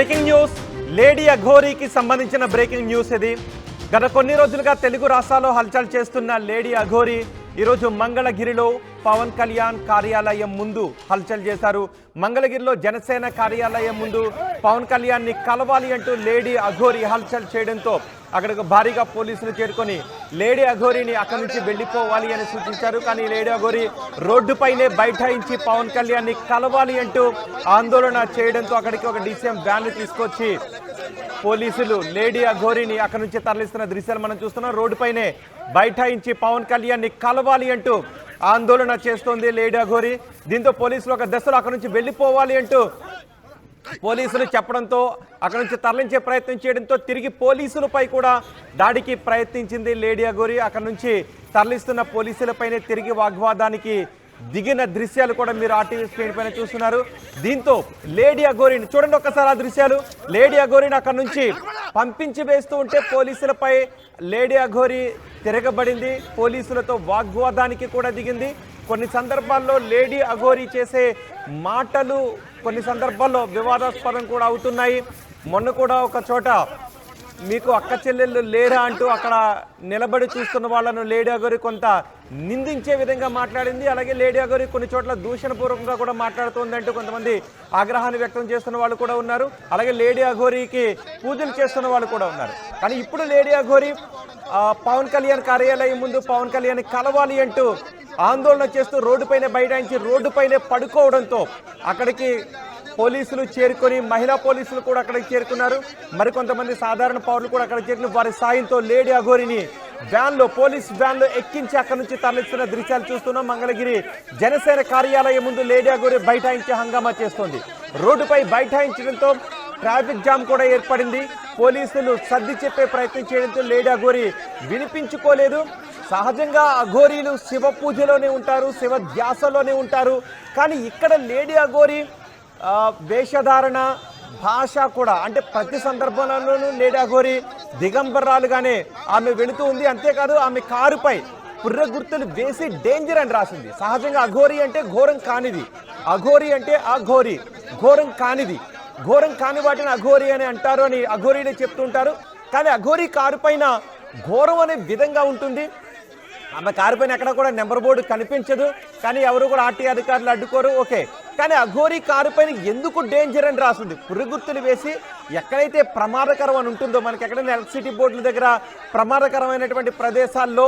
Breaking news. Lady అఘోరీకి సంబంధించిన breaking news ఇది. గత కొన్ని రోజులుగా తెలుగు రాష్ట్రాల్లో హల్చల్ చేస్తున్న లేడీ అఘోరీ ఈరోజు మంగళగిరిలో పవన్ కళ్యాణ్ కార్యాలయం ముందు హల్చల్ చేశారు. మంగళగిరిలో జనసేన కార్యాలయం ముందు పవన్ కళ్యాణ్ని కలవాలి అంటూ లేడీ అఘోరీ హల్చల్ చేయడంతో అక్కడికి భారీగా పోలీసులు చేరుకొని లేడీ అఘోరీని అక్కడి నుంచి వెళ్ళిపోవాలి అని సూచించారు. కానీ లేడీ అఘోరీ రోడ్డుపైనే బైఠాయించి పవన్ కళ్యాణ్ని కలవాలి అంటూ ఆందోళన చేయడంతో అక్కడికి ఒక డీసీఎం వ్యాన్ను తీసుకొచ్చి పోలీసులు లేడీ అఘోరీని అక్కడి నుంచి తరలిస్తున్న దృశ్యాలు మనం చూస్తున్నాం. రోడ్డుపైనే బైఠాయించి పవన్ కళ్యాణ్ని కలవాలి అంటూ ఆందోళన చేస్తోంది లేడీ అఘోరీ. దీంతో పోలీసులు ఒక దశలో అక్కడి నుంచి వెళ్ళిపోవాలి అంటూ పోలీసులు చెప్పడంతో అక్కడి నుంచి తరలించే ప్రయత్నం చేయడంతో తిరిగి పోలీసులపై కూడా దాడికి ప్రయత్నించింది లేడీ అఘోరీ. అక్కడి నుంచి తరలిస్తున్న పోలీసులపైనే తిరిగి వాగ్వాదానికి దిగిన దృశ్యాలు కూడా మీరు ఆర్టీవీ స్క్రీన్ పైన చూస్తున్నారు. దీంతో లేడీ అఘోరీని చూడండి ఒక్కసారి ఆ దృశ్యాలు. లేడీ అఘోరీని అక్కడి నుంచి పంపించి వేస్తూ ఉంటే పోలీసులపై లేడీ అఘోరీ తిరగబడింది. పోలీసులతో వాగ్వాదానికి కూడా దిగింది. కొన్ని సందర్భాల్లో లేడీ అఘోరీ చేసే మాటలు కొన్ని సందర్భాల్లో వివాదాస్పదం కూడా అవుతున్నాయి. మొన్న కూడా ఒక చోట మీకు అక్క చెల్లెళ్ళు లేరా అంటూ అక్కడ నిలబడి చూస్తున్న వాళ్ళను లేడీ అఘోరీ కొంత నిందించే విధంగా మాట్లాడింది. అలాగే లేడీ అఘోరీ కొన్ని చోట్ల దూషణపూర్వకంగా కూడా మాట్లాడుతోంది అంటూ కొంతమంది ఆగ్రహాన్ని వ్యక్తం చేస్తున్న వాళ్ళు కూడా ఉన్నారు. అలాగే లేడీ అఘోరీకి పూజలు చేస్తున్న వాళ్ళు కూడా ఉన్నారు. కానీ ఇప్పుడు లేడీ అఘోరీ పవన్ కళ్యాణ్ కార్యాలయం ముందు పవన్ కళ్యాణ్ కలవాలి అంటూ ఆందోళన చేస్తూ రోడ్డుపైనే బైఠాయించి రోడ్డుపైనే పడుకోవడంతో అక్కడికి పోలీసులు చేరుకొని మహిళా పోలీసులు కూడా అక్కడికి చేరుకున్నారు. మరికొంతమంది సాధారణ పౌరులు కూడా అక్కడ చేరుకుని వారి సాయంతో లేడీ అఘోరీని వ్యాన్లో పోలీస్ వ్యాన్లో ఎక్కించి అక్కడి నుంచి తరలిస్తున్న దృశ్యాలు చూస్తున్నాం. మంగళగిరి జనసేన కార్యాలయం ముందు లేడీ అఘోరీ బైఠాయించి హంగామా చేస్తోంది. రోడ్డుపై బైఠాయించడంతో ట్రాఫిక్ జామ్ కూడా ఏర్పడింది. పోలీసులు సర్ది చెప్పే ప్రయత్నం చేయడంతో లేడీ అఘోరీ వినిపించుకోలేదు. సహజంగా అఘోరీలు శివ పూజలోనే ఉంటారు, శివ ధ్యాసలోనే ఉంటారు. కానీ ఇక్కడ లేడీ అఘోరీ వేషధారణ భాష కూడా అంటే ప్రతి సందర్భంలోనూ లేడీ అఘోరీ దిగంబరాలుగానే ఆమె వెళుతూ ఉంది. అంతేకాదు ఆమె కారుపై పుర్రె గుర్తులు వేసి డేంజర్ అని రాసింది. సహజంగా అఘోరీ అంటే ఘోరం కానిది, అఘోరీ అంటే అఘోరీ ఘోరం కానిది, ఘోరం కాని వాటిని అఘోరీ అని అంటారు అని అఘోరీలే చెప్తుంటారు. కానీ అఘోరీ కారు పైన ఘోరం అనే విధంగా ఉంటుంది. ఆమె కారు పైన ఎక్కడ కూడా నెంబర్ బోర్డు కనిపించదు. కానీ ఎవరు కూడా ఆర్టీ అధికారులు అడ్డుకోరు, ఓకే. కానీ అఘోరీ కారు పైన ఎందుకు డేంజర్ అని రాస్తుంది. పురుగుర్తులు వేసి ఎక్కడైతే ప్రమాదకరం అని ఉంటుందో మనకి ఎక్కడైనా ఎలక్ట్రిసిటీ బోర్డుల దగ్గర ప్రమాదకరమైనటువంటి ప్రదేశాల్లో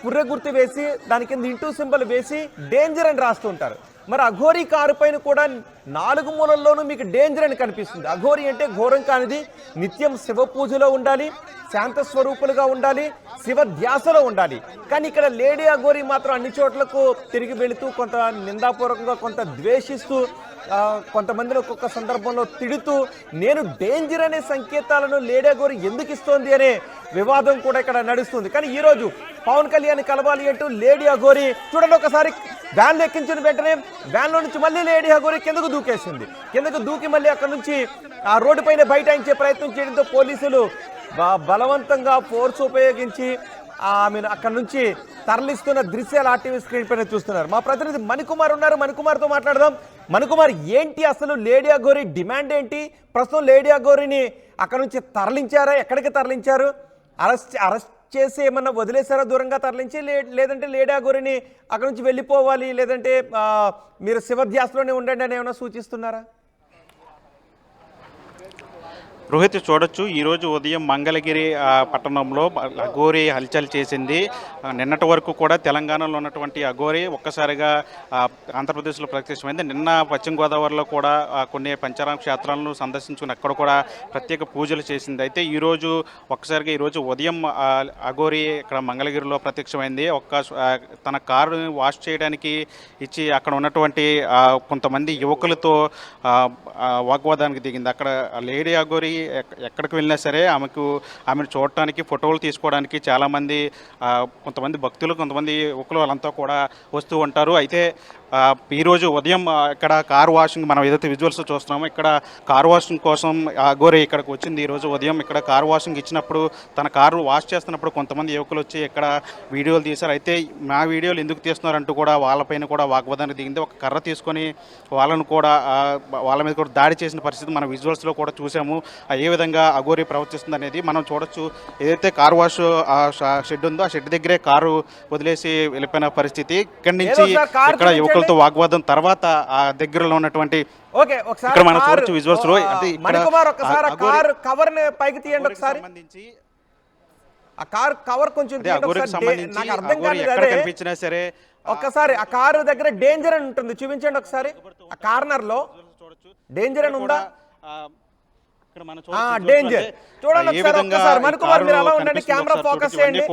పుర్రె గుర్తు వేసి దాని కింద ఇంటూ సింబల్ వేసి డేంజర్ అని రాస్తూ ఉంటారు. మరి అఘోరీ కారు పైన కూడా 4 మూలల్లోనూ మీకు డేంజర్ అని కనిపిస్తుంది. అఘోరీ అంటే ఘోరం కానిది, నిత్యం శివ పూజలో ఉండాలి, శాంత స్వరూపులుగా ఉండాలి, శివ ధ్యాసలో ఉండాలి. కానీ ఇక్కడ లేడీ అఘోరీ మాత్రం అన్ని చోట్లకు తిరిగి వెళుతూ కొంత నిందాపూర్వకంగా కొంత ద్వేషిస్తూ కొంతమందిని ఒక్కొక్క సందర్భంలో తిడుతూ నేను డేంజర్ అనే సంకేతాలను లేడీ అఘోరీ ఎందుకు ఇస్తోంది అనే వివాదం కూడా ఇక్కడ నడుస్తుంది. కానీ ఈరోజు పవన్ కళ్యాణ్ కలవాలి అంటూ లేడీ అఘోరీ చూడండి ఒకసారి వ్యాన్లో ఎక్కించిన వెంటనే వ్యాన్లో నుంచి మళ్ళీ లేడీ అఘోరీ కిందకు దూకేసింది. కిందకు దూకి మళ్ళీ అక్కడ నుంచి ఆ రోడ్డుపైన బైఠాయించే ప్రయత్నం చేయడంతో పోలీసులు బలవంతంగా ఫోర్స్ ఉపయోగించి ఆమెను అక్కడ నుంచి తరలిస్తున్న దృశ్యాలు ఆర్టీవీ స్క్రీన్ పైన చూస్తున్నారు. మా ప్రతినిధి మణికుమార్ ఉన్నారు, మణికుమార్తో మాట్లాడదాం. మణికుమార్, ఏంటి అసలు లేడీ అఘోరీ డిమాండ్ ఏంటి? ప్రస్తుతం లేడీ అఘోరీని అక్కడ నుంచి తరలించారా? ఎక్కడికి తరలించారు? అరెస్ట్ చేసి ఏమన్నా వదిలేసారా, దూరంగా తరలించి? లేదంటే లేడీ అఘోరీని అక్కడ నుంచి వెళ్ళిపోవాలి, లేదంటే మీరు శివధ్యాసలోనే ఉండండి అని ఏమైనా సూచిస్తున్నారా? రోహిత్, చూడొచ్చు ఈరోజు ఉదయం మంగళగిరి పట్టణంలో అఘోరీ హల్చల్ చేసింది. నిన్నటి వరకు కూడా తెలంగాణలో ఉన్నటువంటి అఘోరీ ఒక్కసారిగా ఆంధ్రప్రదేశ్లో ప్రత్యక్షమైంది. నిన్న పశ్చిమ గోదావరిలో కూడా కొన్ని పంచారామ క్షేత్రాలను సందర్శించుకుని అక్కడ కూడా ప్రత్యేక పూజలు చేసింది. అయితే ఈరోజు ఒక్కసారిగా ఈరోజు ఉదయం అఘోరీ ఇక్కడ మంగళగిరిలో ప్రత్యక్షమైంది. తన కారు వాష్ చేయడానికి ఇచ్చి అక్కడ ఉన్నటువంటి కొంతమంది యువకులతో వాగ్వాదానికి దిగింది. అక్కడ లేడీ అఘోరీ ఎక్కడికి వెళ్ళినా సరే ఆమెను చూడటానికి, ఫోటోలు తీసుకోవడానికి చాలామంది కొంతమంది భక్తులు, కొంతమంది యువకులు వాళ్ళంతా కూడా వస్తూ ఉంటారు. అయితే ఈరోజు ఉదయం ఇక్కడ కార్ వాషింగ్ మనం ఏదైతే విజువల్స్ చూస్తున్నామో ఇక్కడ కార్ వాషింగ్ కోసం అఘోరి ఇక్కడికి వచ్చింది. ఈరోజు ఉదయం ఇక్కడ కార్ వాషింగ్ ఇచ్చినప్పుడు తన కారు వాష్ చేస్తున్నప్పుడు కొంతమంది యువకులు వచ్చి ఇక్కడ వీడియోలు తీశారు. అయితే మా వీడియోలు ఎందుకు తీస్తున్నారంటూ కూడా వాళ్ళపైన కూడా వాగ్వాదానికి దిగింది. ఒక కర్ర తీసుకొని వాళ్ళను కూడా వాళ్ళ మీద కూడా దాడి చేసిన పరిస్థితి మనం విజువల్స్లో కూడా చూసాము. ఏ విధంగా అఘోరి ప్రవర్తిస్తుంది అనేది మనం చూడొచ్చు. ఏదైతే కార్ వాష్ షెడ్ ఉందో ఆ షెడ్ దగ్గరే కారు వదిలేసి వెళ్ళిపోయిన పరిస్థితి. ఇక్కడి నుంచి ఇక్కడ యువకులతో వాగ్వాదం తర్వాత ఆ దగ్గరలో ఉన్నటువంటి ఇక్కడ మనం చూడొచ్చు విజువల్స్ లో. అంటే కవర్ పైకి తీయండి ఒకసారి. ఆ కార్ కవర్ కొంచెం కనిపించినా సరే ఒక్కసారి ఆ కారు దగ్గర డేంజర్ అని ఉంటుంది, చూపించండి ఒకసారి. ఆ కార్నర్ లో డేంజర్ అని ఉందా? డేంజర్ చూడండి ఒకసారి. మణికుమార్ మీరు అలా ఉండండి, కెమెరా ఫోకస్ చేయండి.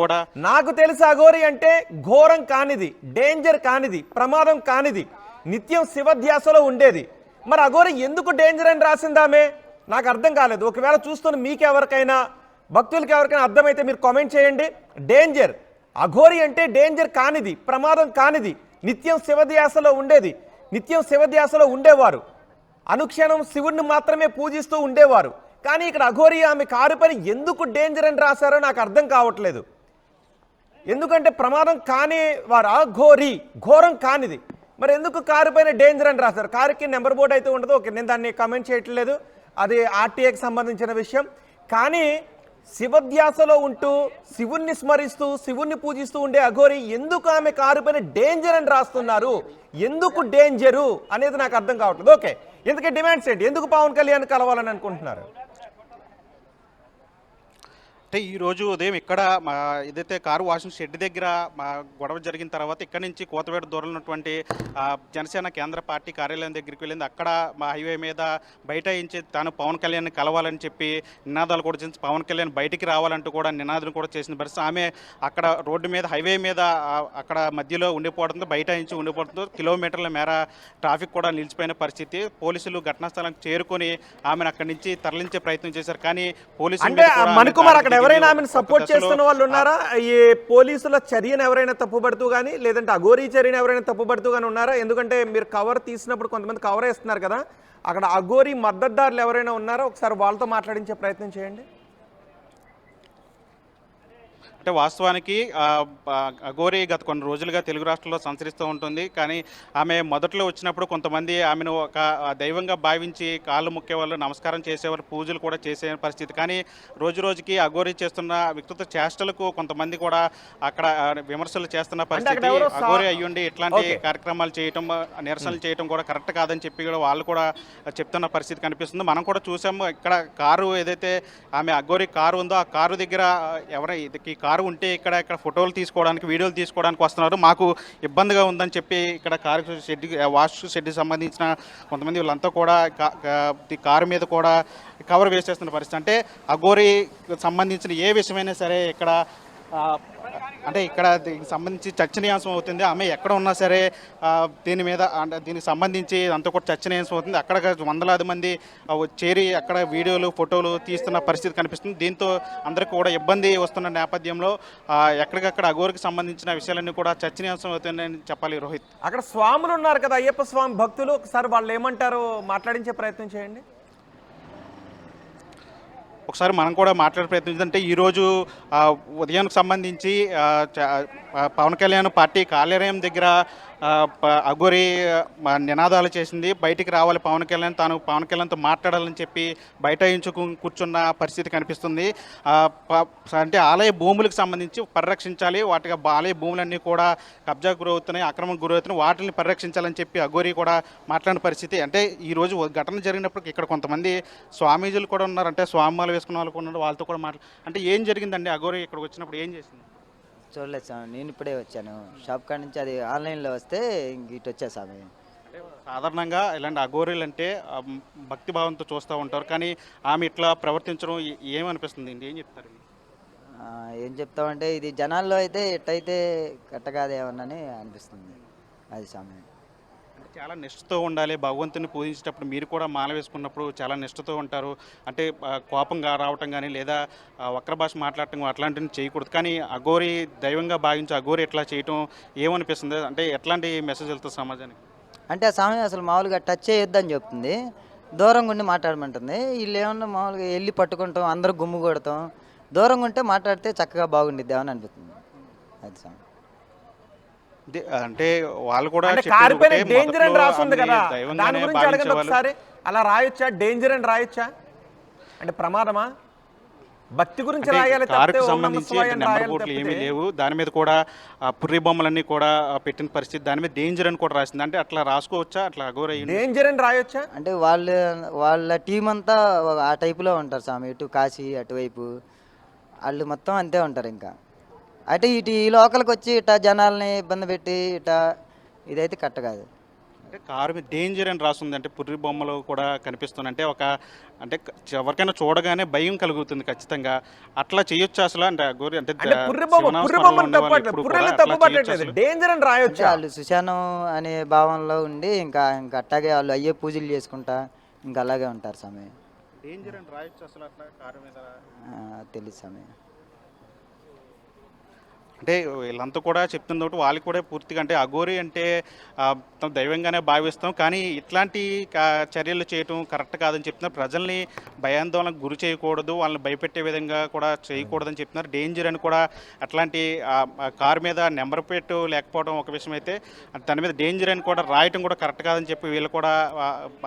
నాకు తెలిసి అఘోరి అంటే ఘోరం కానిది, డేంజర్ కానిది, ప్రమాదం కానిది, నిత్యం శివధ్యాసలో ఉండేది. మరి అఘోరి ఎందుకు డేంజర్ అని రాసిందామే నాకు అర్థం కాలేదు. ఒకవేళ చూస్తున్న మీకు ఎవరికైనా భక్తులకి ఎవరికైనా అర్థమైతే మీరు కామెంట్ చేయండి. డేంజర్ అఘోరి అంటే డేంజర్ కానిది, ప్రమాదం కానిది, నిత్యం శివధ్యాసలో ఉండేది, నిత్యం శివధ్యాసలో ఉండేవారు, అనుక్షణం శివుడిని మాత్రమే పూజిస్తూ ఉండేవారు. కానీ ఇక్కడ అఘోరి ఆమె కారు పని ఎందుకు డేంజర్ అని రాశారో నాకు అర్థం కావట్లేదు. ఎందుకంటే ప్రమాదం కాని వారు అఘోరి, ఘోరం కానిది, మరి ఎందుకు కారు పైన డేంజర్ అని రాశారు? కారుకి నెంబర్ బోర్డు అయితే ఉండదు, ఓకే, నేను దాన్ని కామెంట్ చేయట్లేదు, అది ఆర్టీఏకి సంబంధించిన విషయం. కానీ శివధ్యాసలో ఉంటూ శివుణ్ణి స్మరిస్తూ శివుణ్ణి పూజిస్తూ ఉండే అఘోరి ఎందుకు ఆమె కారు పైన డేంజర్ అని రాస్తున్నారు? ఎందుకు డేంజరు అనేది నాకు అర్థం కావట్లేదు. ఓకే, ఎందుకే డిమాండ్స్ ఏంటి? ఎందుకు పవన్ కళ్యాణ్ కలవాలని అనుకుంటున్నారు? అంటే ఈరోజు ఉదయం ఇక్కడ మా ఏదైతే కారు వాషింగ్ షెడ్ దగ్గర మా గొడవ జరిగిన తర్వాత ఇక్కడ నుంచి కోతవేట దూరంలో ఉన్నటువంటి జనసేన కేంద్ర పార్టీ కార్యాలయం దగ్గరికి వెళ్ళింది. అక్కడ మా హైవే మీద బైఠాయించి తాను పవన్ కళ్యాణ్ కలవాలని చెప్పి నినాదాలు కూడా చేసి పవన్ కళ్యాణ్ బయటికి రావాలంటూ కూడా నినాదాలు కూడా చేసిన పరిస్థితి. ఆమె అక్కడ రోడ్డు మీద హైవే మీద అక్కడ మధ్యలో ఉండిపోవడంతో బైఠాయించి ఉండిపోవడంతో కిలోమీటర్ల మేర ట్రాఫిక్ కూడా నిలిచిపోయిన పరిస్థితి. పోలీసులు ఘటనా స్థలానికి చేరుకొని ఆమెను అక్కడి నుంచి తరలించే ప్రయత్నం చేశారు. కానీ పోలీసులు ఎవరైనా ఆమెను సపోర్ట్ చేస్తున్న వాళ్ళు ఉన్నారా? ఈ పోలీసుల చర్యను ఎవరైనా తప్పుపడుతూ కానీ, లేదంటే అఘోరి చర్యను ఎవరైనా తప్పుపడుతూ కానీ ఉన్నారా? ఎందుకంటే మీరు కవర్ తీసినప్పుడు కొంతమంది కవర్ వేస్తున్నారు కదా, అక్కడ అఘోరి మద్దతుదారులు ఎవరైనా ఉన్నారా? ఒకసారి వాళ్ళతో మాట్లాడించే ప్రయత్నం చేయండి. అంటే వాస్తవానికి అఘోరి గత కొన్ని రోజులుగా తెలుగు రాష్ట్రాల్లో సంచరిస్తూ ఉంటుంది. కానీ ఆమె మొదట్లో వచ్చినప్పుడు కొంతమంది ఆమెను ఒక దైవంగా భావించి కాళ్ళు ముక్కేవాళ్ళు, నమస్కారం చేసేవారు, పూజలు కూడా చేసే పరిస్థితి. కానీ రోజు రోజుకి అఘోరి చేస్తున్న వికృత చేష్టలకు కొంతమంది కూడా అక్కడ విమర్శలు చేస్తున్న పరిస్థితి. అఘోరి అయ్యుండి ఇట్లాంటి కార్యక్రమాలు చేయటం, నిరసనలు చేయటం కూడా కరెక్ట్ కాదని చెప్పి కూడా వాళ్ళు కూడా చెప్తున్న పరిస్థితి కనిపిస్తుంది. మనం కూడా చూసాము ఇక్కడ కారు ఏదైతే ఆమె అఘోరి కారు ఉందో ఆ కారు దగ్గర ఈ కారు ఉంటే ఇక్కడ ఫోటోలు తీసుకోవడానికి, వీడియోలు తీసుకోవడానికి వస్తున్నారు, మాకు ఇబ్బందిగా ఉందని చెప్పి ఇక్కడ కారు షెడ్ వాష్ షెడ్కి సంబంధించిన కొంతమంది వీళ్ళంతా కూడా కారు మీద కూడా కవర్ వేసేస్తున్న పరిస్థితి. అంటే అఘోరి సంబంధించిన ఏ విషయమైనా సరే ఇక్కడ అంటే ఇక్కడ దీనికి సంబంధించి చర్చనీయాంశం అవుతుంది. ఆమె ఎక్కడ ఉన్నా సరే దీని మీద అంటే దీనికి సంబంధించి అంతా కూడా చర్చనీయాంశం అవుతుంది. అక్కడ వందలాది మంది చేరి అక్కడ వీడియోలు, ఫోటోలు తీస్తున్న పరిస్థితి కనిపిస్తుంది. దీంతో అందరికీ కూడా ఇబ్బంది వస్తున్న నేపథ్యంలో ఎక్కడికక్కడ అఘోరికి సంబంధించిన విషయాలన్నీ కూడా చర్చనీయాంశం అవుతుందని చెప్పాలి. రోహిత్, అక్కడ స్వాములు ఉన్నారు కదా, అయ్యప్ప స్వామి భక్తులు, ఒకసారి వాళ్ళు ఏమంటారో మాట్లాడించే ప్రయత్నం చేయండి. ఒకసారి మనం కూడా మాట్లాడే ప్రయత్నం అంటే ఈరోజు ఉదయానికి సంబంధించి పవన్ కళ్యాణ్ పార్టీ కార్యాలయం దగ్గర అఘోరి నినాదాలు చేసింది. బయటికి రావాలి పవన్ కళ్యాణ్, తాను పవన్ కళ్యాణ్తో మాట్లాడాలని చెప్పి బైఠాయించుకు కూర్చున్న పరిస్థితి కనిపిస్తుంది. అంటే ఆలయ భూములకు సంబంధించి పరిరక్షించాలి, వాటికి ఆలయ భూములన్నీ కూడా కబ్జాకు గురవుతున్నాయి, అక్రమకు గురవుతున్నాయి, వాటిని పరిరక్షించాలని చెప్పి అఘోరి కూడా మాట్లాడిన పరిస్థితి. అంటే ఈరోజు ఘటన జరిగినప్పుడు ఇక్కడ కొంతమంది స్వామీజీలు కూడా ఉన్నారు, అంటే స్వామిమాలు వేసుకున్న వాళ్ళు కూడా ఉన్నారు, వాళ్ళతో కూడా అంటే ఏం జరిగిందండి? అఘోరి ఇక్కడికి వచ్చినప్పుడు ఏం చేసింది? చూడలేదు సార్, నేను ఇప్పుడే వచ్చాను షాప్ కాడ నుంచి. అది ఆన్లైన్లో వస్తే ఇటు వచ్చా స్వామి. సాధారణంగా ఇలాంటి అఘోరీలు అంటే భక్తిభావంతో చూస్తూ ఉంటారు, కానీ ఆమె ఇట్లా ప్రవర్తించడం ఏమనిపిస్తుంది? ఏం చెప్తారు? ఏం చెప్తామంటే ఇది జనాల్లో అయితే ఎట్టయితే కట్టగాదేమని అనిపిస్తుంది. అది స్వామి చాలా నిష్ఠతో ఉండాలి. భగవంతుని పూజించేటప్పుడు మీరు కూడా మాల వేసుకున్నప్పుడు చాలా నిష్ఠతో ఉంటారు. అంటే కోపంగా రావటం కానీ లేదా వక్ర భాష మాట్లాడటం అట్లాంటివి చేయకూడదు. కానీ అఘోరి దైవంగా భావించి అఘోరి ఎట్లా చేయటం ఏమనిపిస్తుంది? అంటే ఎట్లాంటి మెసేజ్ వెళ్తుంది సమాజానికి? అంటే ఆ స్వామి అసలు మామూలుగా టచ్ చేయొద్దని చెప్తుంది, దూరంగా ఉండి మాట్లాడమంటుంది. వీళ్ళు ఏమన్నా మామూలుగా వెళ్ళి పట్టుకుంటాం, అందరూ గుమ్ము కొడతాం, దూరంగా ఉంటే మాట్లాడితే చక్కగా బాగుండిద్ది అని అనిపిస్తుంది. అది స్వామి. అంటే వాళ్ళు కూడా అంటే చెప్పేది కారిపోయిన ఒకటే, డేంజర్ అని మొదట్లో రాస్తుంది కదా, ఆమె దాని దైవంగానే గురించి అడగండి భావించేవాళ్ళు. ఒకసారి. అలా రాయొచ్చా? డేంజర్ అని రాయొచ్చా? అంటే ప్రమాదమా? భక్తి గురించి అంటే రాయాలి తప్పితే కారుకు ఓం నమః సంబంధించి శివాయ అని నెంబర్ రాయాలి బోర్డులు ఏమీ తప్పితే. లేవు. దాని మీద కూడా పుర్రి బొమ్మలన్నీ కూడా పెట్టిన పరిస్థితి, దాని మీద డేంజర్ అని కూడా రాసింది. అంటే అట్లా రాసుకోవచ్చా? అట్లా అఘోర అయ్యింది. డేంజర్ అని రాయొచ్చా? అంటే వాళ్ళ టీం అంతా ఆ టైపులో ఉంటారు స్వామి, ఇటు కాశీ అటువైపు వాళ్ళు మొత్తం అంతే ఉంటారు. ఇంకా అంటే ఇటు ఈ లోకల్కి వచ్చి ఇట్లా జనాల్ని ఇబ్బంది పెట్టి ఇట్లా ఇదైతే కరెక్ట్ కాదు. అంటే కారు మీద డేంజర్ అని రాస్తుంది. అంటే పుర్రి బొమ్మలు కూడా కనిపిస్తుంది. అంటే అంటే ఎవరికైనా చూడగానే భయం కలుగుతుంది ఖచ్చితంగా. అట్లా చేయొచ్చు అసలు? అంటే అఘోరి అంటే అంటే పుర్రి బొమ్మను తప్పట్లేదు, పుర్రెలు తప్పు పట్టట్లేదు, డేంజర్ అని అంటే రాయొచ్చా? వాళ్ళు సుశానం అనే భావంలో ఉండి ఇంకా అట్టాగే వాళ్ళు అయ్యే పూజలు చేసుకుంటా ఇంకా అలాగే ఉంటారు స్వామి. డేంజర్ అని రాయొచ్చు అసలు అట్లా కారు మీద? తెలుసు స్వామి. అంటే వీళ్ళంతా కూడా చెప్తుంది ఒకటి, వాళ్ళకి కూడా పూర్తిగా అంటే అఘోరి అంటే దైవంగానే భావిస్తాం, కానీ ఇట్లాంటి చర్యలు చేయటం కరెక్ట్ కాదని చెప్తున్నారు. ప్రజల్ని భయాందోళనకు గురి చేయకూడదు, వాళ్ళని భయపెట్టే విధంగా కూడా చేయకూడదని చెప్తున్నారు. డేంజర్ అని కూడా అట్లాంటి కారు మీద నెంబర్ ప్లేట్ లేకపోవడం ఒక విషయం అయితే, దాని మీద డేంజర్ అని కూడా రాయటం కూడా కరెక్ట్ కాదని చెప్పి వీళ్ళు కూడా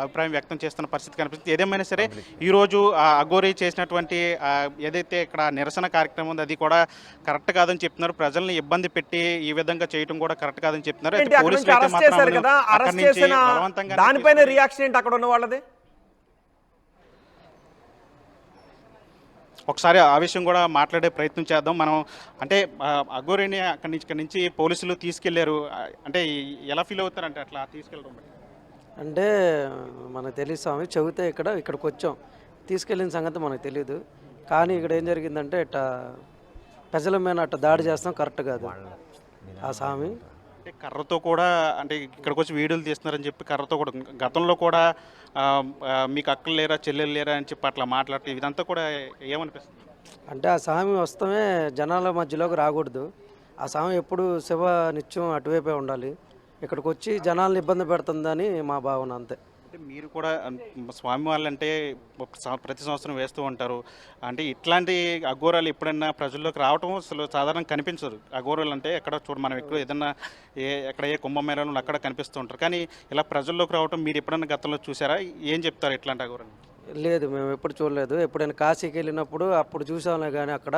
అభిప్రాయం వ్యక్తం చేస్తున్న పరిస్థితి కనిపిస్తుంది. ఏదేమైనా సరే ఈరోజు అఘోరి చేసినటువంటి ఏదైతే ఇక్కడ నిరసన కార్యక్రమం ఉంది అది కూడా కరెక్ట్ కాదని చెప్తున్నారు. ప్రజల్ని ఇబ్బంది పెట్టి ఈ విధంగా చేయడం కూడా కరెక్ట్ కాదని చెప్తున్నారు. దానిపైన రియాక్షన్ ఏంటి అక్కడ ఉన్న వాళ్ళది? ఒకసారి ఆ విషయం కూడా మాట్లాడే ప్రయత్నం చేద్దాం మనం. అంటే అఘోరిని అక్కడి నుంచి పోలీసులు తీసుకెళ్లారు. అంటే ఎలా ఫీల్ అవుతారంటే అట్లా తీసుకెళ్ళడం? అంటే మనకు తెలియదు స్వామి, చెబితే ఇక్కడికి వచ్చాం, తీసుకెళ్ళిన సంగతి మనకు తెలియదు. కానీ ఇక్కడ ఏం జరిగిందంటే ఇట్లా ప్రజల మీద అట్లా దాడి చేస్తాం కరెక్ట్ కాదు. ఆ స్వామి అంటే కర్రతో కూడా, అంటే ఇక్కడికి వచ్చి వీడియోలు తీస్తున్నారని చెప్పి కర్రతో కూడా, గతంలో కూడా మీకు అక్కలు లేరా చెల్లెలు లేరా అని చెప్పి అట్లా మాట్లాడితే ఇదంతా కూడా ఏమనిపిస్తుంది? అంటే ఆ స్వామి వస్తమే జనాల మధ్యలోకి రాకూడదు. ఆ స్వామి ఎప్పుడు శివ నిత్యం అటువైపే ఉండాలి. ఇక్కడికి వచ్చి జనాలను ఇబ్బంది పెడుతుందని మా భావన అంతే. అంటే మీరు కూడా స్వామి వాళ్ళంటే ప్రతి సంవత్సరం వేస్తూ ఉంటారు. అంటే ఇట్లాంటి అఘోరాలు ఎప్పుడైనా ప్రజల్లోకి రావటం అసలు సాధారణంగా కనిపించదు. అఘోరాలు అంటే ఎక్కడ మనం ఎక్కువ ఏదన్నా ఎక్కడ ఏ కుంభమేళలో అక్కడ కనిపిస్తూ ఉంటారు. కానీ ఇలా ప్రజల్లోకి రావటం మీరు ఎప్పుడైనా గతంలో చూసారా? ఏం చెప్తారు ఇట్లాంటి అఘోరాలు? లేదు, మేము ఎప్పుడు చూడలేదు. ఎప్పుడైనా కాశీకి వెళ్ళినప్పుడు అప్పుడు చూసాంలే, కానీ అక్కడ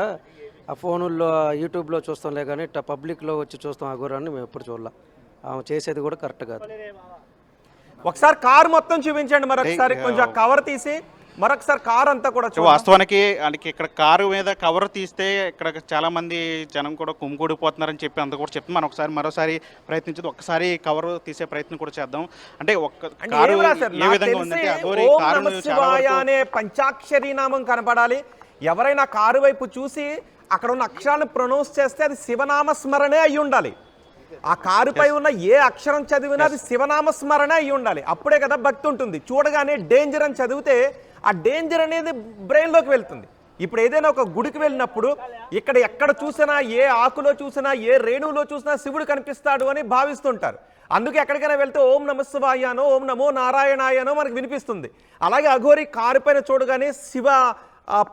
ఆ ఫోనుల్లో యూట్యూబ్లో చూస్తాంలే, కానీ ఇట్లా పబ్లిక్లో వచ్చి చూస్తాం అఘోరాన్ని మేము ఎప్పుడు చూడలే. ఆమె చేసేది కూడా కరెక్ట్ కాదు. ఒకసారి కారు మొత్తం చూపించండి మరొకసారి, కొంచెం కవర్ తీసి మరొకసారి కారు అంతా కూడా చూడండి. వాస్తవానికి ఇక్కడ కారు మీద కవర్ తీస్తే ఇక్కడ చాలా మంది జనం కూడా కుమ్ముకూడిపోతున్నారని చెప్పి అంత కూడా చెప్తాం. మనం మరోసారి ప్రయత్నించదు, ఒక్కసారి కవర్ తీసే ప్రయత్నం కూడా చేద్దాం. అంటే ఏ విధంగా ఉందంటే అఘోరి శివాయ అనే పంచాక్షరి నామం కనపడాలి. ఎవరైనా కారు వైపు చూసి అక్కడ ఉన్న అక్షరాన్ని ప్రొనౌన్స్ చేస్తే అది శివనామ స్మరణే అయి ఉండాలి. ఆ కారుపై ఉన్న ఏ అక్షరం చదివినా అది శివనామ స్మరణ అయి ఉండాలి. అప్పుడే కదా భక్తి ఉంటుంది. చూడగానే డేంజర్ అని చదివితే ఆ డేంజర్ అనేది బ్రెయిన్లోకి వెళ్తుంది. ఇప్పుడు ఏదైనా ఒక గుడికి వెళ్ళినప్పుడు ఎక్కడ చూసినా, ఏ ఆకులో చూసినా, ఏ రేణువులో చూసినా శివుడు కనిపిస్తాడు అని భావిస్తుంటారు. అందుకే ఎక్కడికైనా వెళ్తే ఓం నమః శివాయనో ఓం నమో నారాయణాయనో మనకు వినిపిస్తుంది. అలాగే అఘోరి కారు పైన చూడగానే శివ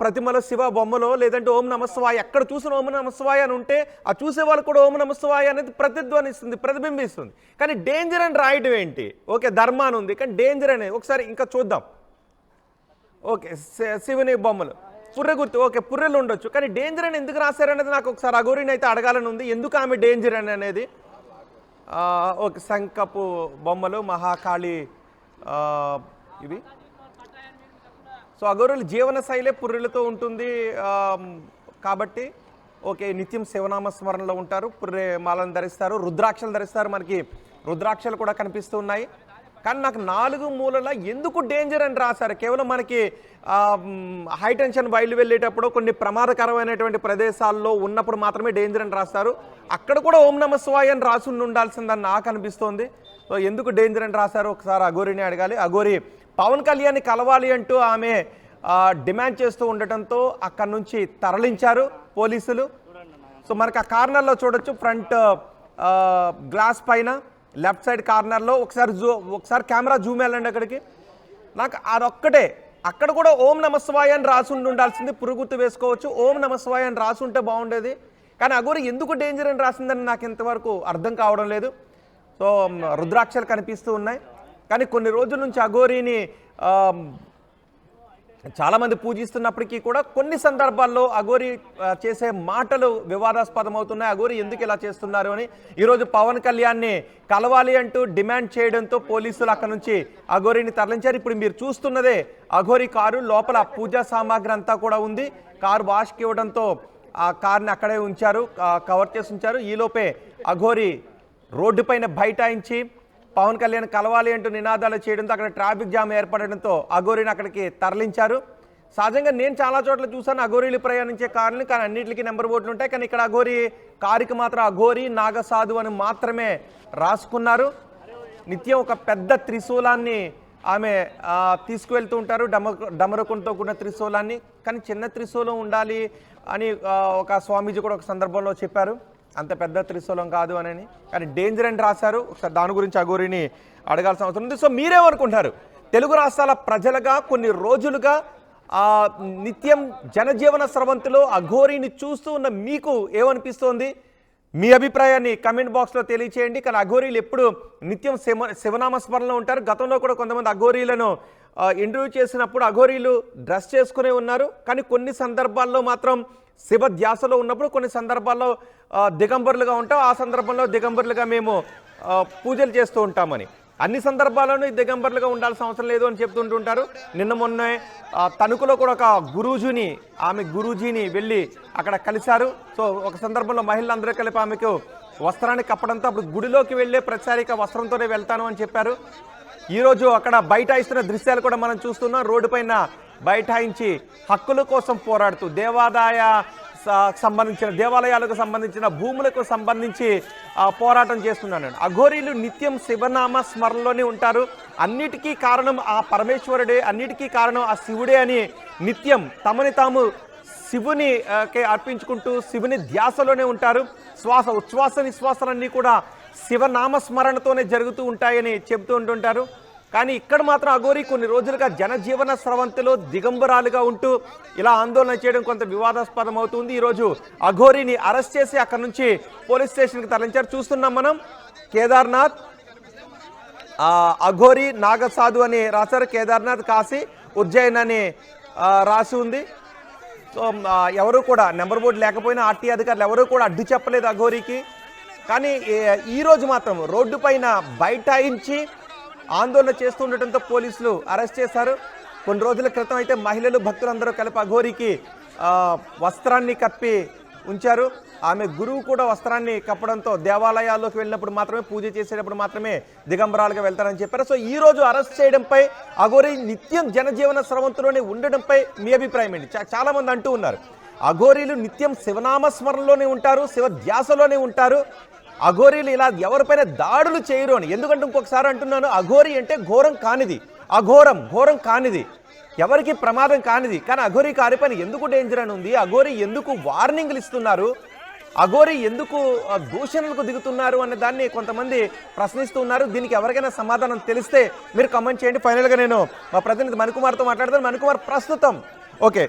ప్రతిమలో, శివ బొమ్మలో, లేదంటే ఓం నమః శివాయ ఎక్కడ చూసిన ఓం నమః శివాయ అని ఉంటే ఆ చూసే వాళ్ళు కూడా ఓం నమః శివాయ అనేది ప్రతిధ్వనిస్తుంది, ప్రతిబింబిస్తుంది. కానీ డేంజర్ అని రాయడం ఏంటి? ఓకే, ధర్మాన్ని ఉంది, కానీ డేంజర్ అనేది ఒకసారి ఇంకా చూద్దాం. ఓకే, శివుని బొమ్మలు, పుర్రె గుర్తు, ఓకే పుర్రెలు ఉండొచ్చు, కానీ డేంజర్ అని ఎందుకు రాశారనేది నాకు ఒకసారి అఘోరిని అయితే అడగాలని ఉంది. ఎందుకు ఆమె డేంజర్ అని అనేది. ఓకే, శంఖపు బొమ్మలు, మహాకాళి ఇవి. సో అఘోరుల జీవన శైలే పుర్రెలతో ఉంటుంది కాబట్టి ఓకే, నిత్యం శివనామ స్మరణలో ఉంటారు, పుర్రె మాలను ధరిస్తారు, రుద్రాక్షలు ధరిస్తారు. మనకి రుద్రాక్షలు కూడా కనిపిస్తూ ఉన్నాయి. కానీ నాకు 4 మూలల ఎందుకు డేంజర్ అని రాశారు? కేవలం మనకి హై టెన్షన్ బయలు వెళ్ళేటప్పుడు కొన్ని ప్రమాదకరమైనటువంటి ప్రదేశాల్లో ఉన్నప్పుడు మాత్రమే డేంజర్ అని రాస్తారు. అక్కడ కూడా ఓం నమః శివాయ అని రాసి ఉండాల్సిందని నాకు అనిపిస్తోంది. సో ఎందుకు డేంజర్ అని రాశారు ఒకసారి అఘోరిని అడగాలి. అఘోరి పవన్ కళ్యాణ్ని కలవాలి అంటూ ఆమె డిమాండ్ చేస్తూ ఉండటంతో అక్కడి నుంచి తరలించారు పోలీసులు. సో మనకు ఆ కార్నర్లో చూడొచ్చు, ఫ్రంట్ గ్లాస్ పైన లెఫ్ట్ సైడ్ కార్నర్లో ఒకసారి కెమెరా జూమ్ వెళ్ళండి అక్కడికి. నాకు అదొక్కటే, అక్కడ కూడా ఓం నమస్వాయ అని రాసి ఉండాల్సింది, పురుగుర్తు వేసుకోవచ్చు. ఓం నమస్వాయ అని రాసి ఉంటే బాగుండేది. కానీ అఘోరి ఎందుకు డేంజర్ అని రాసిందని నాకు ఇంతవరకు అర్థం కావడం లేదు. సో రుద్రాక్షలు కనిపిస్తూ ఉన్నాయి. కానీ కొన్ని రోజుల నుంచి అఘోరిని చాలామంది పూజిస్తున్నప్పటికీ కూడా కొన్ని సందర్భాల్లో అఘోరి చేసే మాటలు వివాదాస్పదం అవుతున్నాయి. అఘోరి ఎందుకు ఇలా చేస్తున్నారు అని ఈరోజు పవన్ కళ్యాణ్ని కలవాలి అంటూ డిమాండ్ చేయడంతో పోలీసులు అక్కడ నుంచి అఘోరిని తరలించారు. ఇప్పుడు మీరు చూస్తున్నదే అఘోరి కారు, లోపల పూజా సామాగ్రి అంతా కూడా ఉంది. కారు వాష్కి ఇవ్వడంతో ఆ కార్ని అక్కడే ఉంచారు, కవర్ చేసి ఉంచారు. ఈలోపే అఘోరి రోడ్డు పైన బైఠాయించి పవన్ కళ్యాణ్ కలవాలి అంటూ నినాదాలు చేయడంతో అక్కడ ట్రాఫిక్ జామ్ ఏర్పడడంతో అఘోరిని అక్కడికి తరలించారు. సహజంగా నేను చాలా చోట్ల చూసాను అఘోరీలు ప్రయాణించే కార్లు, కానీ అన్నింటికి నెంబర్ బోర్డులు ఉంటాయి. కానీ ఇక్కడ అఘోరి కారుకి మాత్రం అఘోరి నాగసాధు అని మాత్రమే రాసుకున్నారు. నిత్యం ఒక పెద్ద త్రిశూలాన్ని ఆమె తీసుకువెళ్తూ ఉంటారు, డమరుకంతో కూడిన త్రిశూలాన్ని. కానీ చిన్న త్రిశూలం ఉండాలి అని ఒక స్వామీజీ కూడా ఒక సందర్భంలో చెప్పారు, అంత పెద్ద త్రిశూలం కాదు అని. కానీ డేంజర్ అని రాశారు. ఒకసారి దాని గురించి అఘోరిని అడగాల్సిన అవసరం ఉంది. సో మీరేమనుకుంటారు? తెలుగు రాష్ట్రాల ప్రజలుగా కొన్ని రోజులుగా నిత్యం జనజీవన స్రవంతిలో అఘోరిని చూస్తూ ఉన్న మీకు ఏమనిపిస్తోంది? మీ అభిప్రాయాన్ని కమెంట్ బాక్స్లో తెలియచేయండి. కానీ అఘోరీలు ఎప్పుడు నిత్యం శివనామస్మరణలో ఉంటారు. గతంలో కూడా కొంతమంది అఘోరీలను ఇంటర్వ్యూ చేసినప్పుడు అఘోరీలు డ్రెస్ చేసుకునే ఉన్నారు. కానీ కొన్ని సందర్భాల్లో మాత్రం శివ ధ్యాసలో ఉన్నప్పుడు, కొన్ని సందర్భాల్లో దిగంబరులుగా ఉంటాం. ఆ సందర్భంలో దిగంబరులుగా మేము పూజలు చేస్తూ ఉంటామని. అన్ని సందర్భాల్లోనూ దిగంబరులుగా ఉండాల్సిన అవసరం లేదు అని చెప్తుంటుంటారు. నిన్న మొన్నే తణుకులో కూడా ఒక గురూజీని వెళ్ళి అక్కడ కలిశారు. సో ఒక సందర్భంలో మహిళలందరూ కలిపి ఆమెకు వస్త్రాన్ని కప్పడంతో అప్పుడు గుడిలోకి వెళ్ళే ప్రతిసారి వస్త్రంతోనే వెళ్తాను అని చెప్పారు. ఈరోజు అక్కడ బైఠాయిస్తున్న దృశ్యాలు కూడా మనం చూస్తున్నాం. రోడ్డు పైన బైఠాయించి హక్కుల కోసం పోరాడుతూ దేవాలయాలకు సంబంధించిన భూములకు సంబంధించి పోరాటం చేస్తున్నాను. అఘోరీలు నిత్యం శివనామ స్మరణలోనే ఉంటారు. అన్నిటికీ కారణం ఆ పరమేశ్వరుడే, అన్నిటికీ కారణం ఆ శివుడే అని నిత్యం తమని తాము శివుని అర్పించుకుంటూ శివుని ధ్యాసలోనే ఉంటారు. ఉచ్ఛ్వాస నిశ్వాసాలన్నీ కూడా శివనామస్మరణతోనే జరుగుతూ ఉంటాయని చెబుతూ ఉంటుంటారు. కానీ ఇక్కడ మాత్రం అఘోరి కొన్ని రోజులుగా జనజీవన స్రవంతిలో దిగంబరాలుగా ఉంటూ ఇలా ఆందోళన చేయడం కొంత వివాదాస్పదం అవుతుంది. ఈరోజు అఘోరిని అరెస్ట్ చేసి అక్కడ నుంచి పోలీస్ స్టేషన్కి తరలించారు. చూస్తున్నాం మనం కేదార్నాథ్ అఘోరి నాగసాధు అని రాశారు. కేదార్నాథ్, కాశీ, ఉజ్జయిన్ అని రాసి ఉంది. సో ఎవరు కూడా నెంబర్ బోర్డు లేకపోయినా ఆర్టీ అధికారులు ఎవరు కూడా అడ్డు చెప్పలేదు అఘోరికి. కానీ ఈరోజు మాత్రం రోడ్డు పైన బైఠాయించి ఆందోళన చేస్తుండటంతో పోలీసులు అరెస్ట్ చేశారు. కొన్ని రోజుల క్రితం అయితే మహిళలు భక్తులందరూ కలిపి అఘోరికి వస్త్రాన్ని కప్పి ఉంచారు. ఆమె గురువు కూడా వస్త్రాన్ని కప్పడంతో దేవాలయాల్లోకి వెళ్ళినప్పుడు మాత్రమే, పూజ చేసేటప్పుడు మాత్రమే దిగంబరాలుగా వెళ్తారని చెప్పారు. సో ఈ రోజు అరెస్ట్ చేయడంపై, అఘోరి నిత్యం జనజీవన స్రవంతిలోనే ఉండడంపై మీ అభిప్రాయం ఏంటి? చాలా మంది అంటూ ఉన్నారు అఘోరీలు నిత్యం శివనామస్మరణలోనే ఉంటారు, శివ ధ్యాసలోనే ఉంటారు, అఘోరీలు ఇలా ఎవరిపైన దాడులు చేయరు అని. ఎందుకంటే ఇంకొకసారి అంటున్నాను, అఘోరి అంటే ఘోరం కానిది, ఘోరం కానిది, ఎవరికి ప్రమాదం కానిది. కానీ అఘోరి కారిపైన ఎందుకు డేంజర్ అని ఉంది? అఘోరి ఎందుకు వార్నింగ్లు ఇస్తున్నారు? అఘోరి ఎందుకు దూషణలకు దిగుతున్నారు అనే దాన్ని కొంతమంది ప్రశ్నిస్తున్నారు. దీనికి ఎవరికైనా సమాధానం తెలిస్తే మీరు కామెంట్ చేయండి. ఫైనల్గా నేను మా ప్రతినిధి మణికుమార్తో మాట్లాడతాను. మణికుమార్, ప్రస్తుతం ఓకే,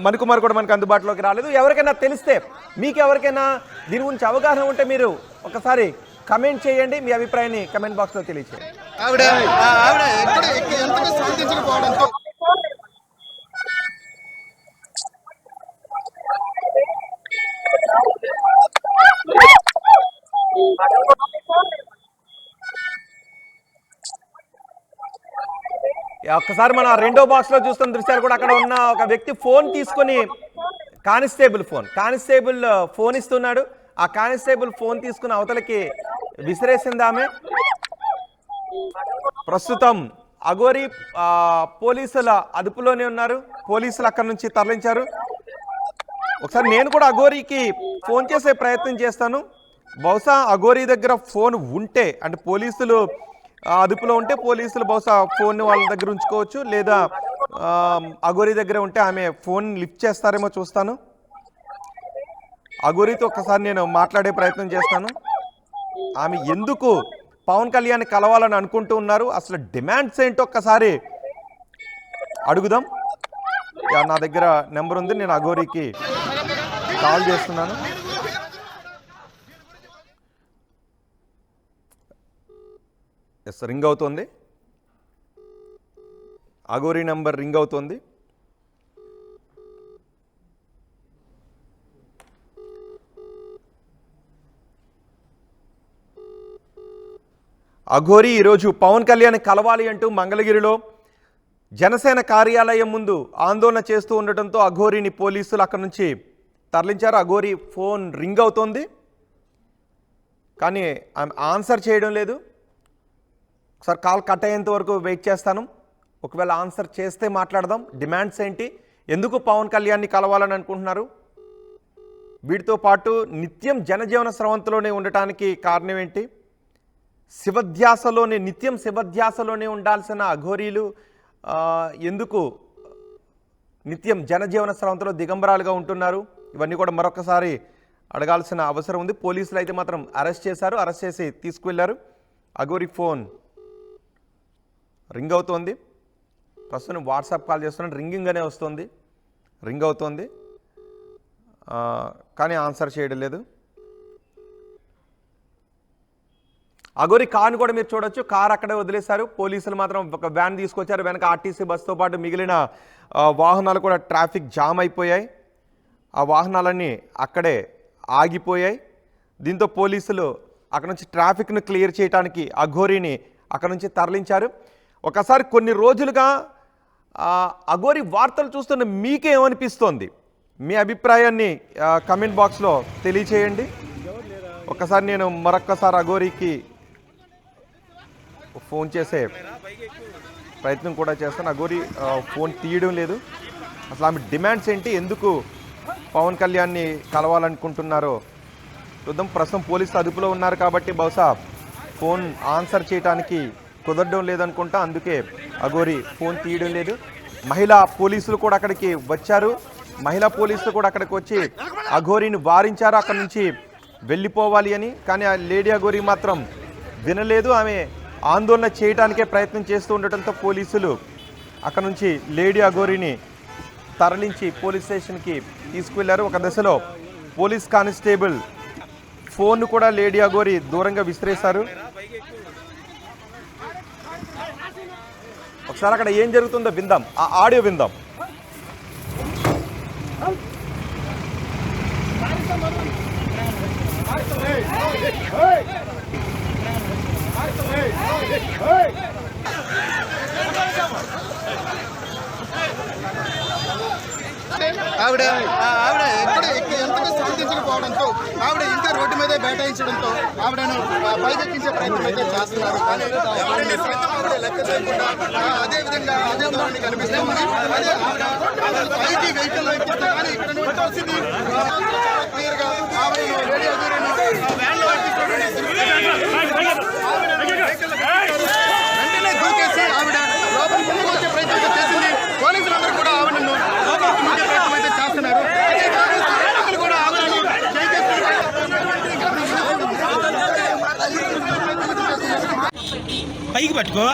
మణికుమార్ కూడా మనకు అందుబాటులోకి రాలేదు. ఎవరికైనా తెలిస్తే, మీకు ఎవరికైనా దీని గురించి అవగాహన ఉంటే మీరు ఒకసారి కమెంట్ చేయండి. మీ అభిప్రాయాన్ని కమెంట్ బాక్స్లో తెలియచేయండి. ఒక్కసారి మన రెండో బాక్స్లో చూస్తున్న దృశ్యాలు కూడా అక్కడ ఉన్న ఒక వ్యక్తి ఫోన్ తీసుకొని కానిస్టేబుల్ ఫోన్ ఇస్తున్నాడు. ఆ కానిస్టేబుల్ ఫోన్ తీసుకుని అవతలకి విసిరేసింది ఆమె. ప్రస్తుతం అఘోరి పోలీసుల అదుపులోనే ఉన్నారు. పోలీసులు అక్కడి నుంచి తరలించారు. ఒకసారి నేను కూడా అఘోరికి ఫోన్ చేసే ప్రయత్నం చేస్తాను. బహుశా అఘోరి దగ్గర ఫోన్ ఉంటే, అంటే పోలీసులు అదుపులో ఉంటే పోలీసులు బహుశా ఫోన్ వాళ్ళ దగ్గర ఉంచుకోవచ్చు, లేదా అఘోరి దగ్గర ఉంటే ఆమె ఫోన్ లిఫ్ట్ చేస్తారేమో చూస్తాను. అఘోరితో ఒక్కసారి నేను మాట్లాడే ప్రయత్నం చేస్తాను. ఆమె ఎందుకు పవన్ కళ్యాణ్ కలవాలని అనుకుంటూ ఉన్నారు. అసలు డిమాండ్స్ ఏంటో ఒక్కసారి అడుగుదాం. నా దగ్గర నెంబర్ ఉంది, నేను అఘోరీకి కాల్ చేస్తున్నాను. ఎస్, రింగ్ అవుతుంది. అఘోరీ నెంబర్ రింగ్ అవుతుంది. అఘోరీ ఈరోజు పవన్ కళ్యాణ్ కలవాలి అంటూ మంగళగిరిలో జనసేన కార్యాలయం ముందు ఆందోళన చేస్తూ ఉండటంతో అఘోరీని పోలీసులు అక్కడి నుంచి తరలించారు. అఘోరీ ఫోన్ రింగ్ అవుతోంది, కానీ ఆమె ఆన్సర్ చేయడం లేదు. ఒకసారి కాల్ కట్ అయ్యేంత వరకు వెయిట్ చేస్తాను. ఒకవేళ ఆన్సర్ చేస్తే మాట్లాడదాం. డిమాండ్స్ ఏంటి, ఎందుకు పవన్ కళ్యాణ్ని కలవాలని అనుకుంటున్నారు, వీటితో పాటు నిత్యం జనజీవన స్రవంతిలోనే ఉండటానికి కారణం ఏంటి, నిత్యం శివధ్యాసలోనే ఉండాల్సిన అఘోరీలు ఎందుకు నిత్యం జనజీవన స్రవంతిలో దిగంబరాలుగా ఉంటున్నారు, ఇవన్నీ కూడా మరొకసారి అడగాల్సిన అవసరం ఉంది. పోలీసులు అయితే మాత్రం అరెస్ట్ చేశారు, అరెస్ట్ చేసి తీసుకువెళ్ళారు. అఘోరీ ఫోన్ రింగ్ అవుతోంది. ప్రస్తుతం వాట్సాప్ కాల్ చేస్తున్నాను, రింగింగ్ అనే వస్తుంది, రింగ్ అవుతోంది, కానీ ఆన్సర్ చేయడం లేదు. అఘోరీ కార్ని కూడా మీరు చూడొచ్చు, కార్ అక్కడే వదిలేశారు. పోలీసులు మాత్రం ఒక వ్యాన్ తీసుకొచ్చారు, వెనక ఆర్టీసీ బస్సుతో పాటు మిగిలిన వాహనాలు కూడా ట్రాఫిక్ జామ్ అయిపోయాయి. ఆ వాహనాలన్నీ అక్కడే ఆగిపోయాయి. దీంతో పోలీసులు అక్కడ నుంచి ట్రాఫిక్ను క్లియర్ చేయడానికి అఘోరీని అక్కడ నుంచి తరలించారు. ఒకసారి కొన్ని రోజులుగా అఘోరీ వార్తలు చూస్తున్న మీకేమనిపిస్తోంది, మీ అభిప్రాయాన్ని కమెంట్ బాక్స్లో తెలియచేయండి. ఒకసారి నేను మరొక్కసారి అఘోరీకి ఫోన్ చేసే ప్రయత్నం కూడా చేస్తాను. అఘోరీ ఫోన్ తీయడం లేదు. అసలు ఆమె డిమాండ్స్ ఏంటి, ఎందుకు పవన్ కళ్యాణ్ని కలవాలనుకుంటున్నారో చూద్దాం. ప్రస్తుతం పోలీసులు అదుపులో ఉన్నారు కాబట్టి బహుశా ఫోన్ ఆన్సర్ చేయడానికి కుదరడం లేదనుకుంటా, అందుకే అఘోరీ ఫోన్ తీయడం లేదు. మహిళా పోలీసులు కూడా అక్కడికి వచ్చారు. మహిళా పోలీసులు కూడా అక్కడికి వచ్చి అఘోరీని వారించారు అక్కడి నుంచి వెళ్ళిపోవాలి అని. కానీ ఆ లేడీ అఘోరీ మాత్రం వినలేదు. ఆమె ఆందోళన చేయడానికే ప్రయత్నం చేస్తూ ఉండటంతో పోలీసులు అక్కడ నుంచి లేడీ అఘోరీని తరలించి పోలీస్ స్టేషన్కి తీసుకువెళ్లారు. ఒక దశలో పోలీస్ కానిస్టేబుల్ ఫోన్ కూడా లేడీ అఘోరీ దూరంగా విసిరేశారు. ఒకసారి అక్కడ ఏం జరుగుతుందో విందాం, ఆ ఆడియో విందాం. ఆవిడ ఎంతగా శాంతించకపోవడంతో ఆవిడ ఇంకా రోడ్డు మీదే బైఠాయించడంతో ఆవిడను పైకెక్కించే ప్రయత్నం అయితే చేస్తున్నారు. కానీ ఎవరిని సైతం ఆవిడ లెక్క చేయకుండా అదే విధంగా అదే ధోరణి కనిపిస్తుంది. అదే ఆవిడ పైకి వెహికల్ ఎక్కిస్తే కానీ ఇక్కడ నుండి పరిస్థితి క్లియర్గా ఆవిడను రెడీ అఘోరీని వ్యాన్లో వెంటనే దూకేసి ఆవిడ లోపలికి వచ్చే ప్రయత్నం చేసింది. పోలీసులందరూ కూడా ఆవిడను లోపలికి ముందే ప్రయత్నం అయితే చేస్తున్నారు. కూడా ఆవిడను పైకి పట్టుకో.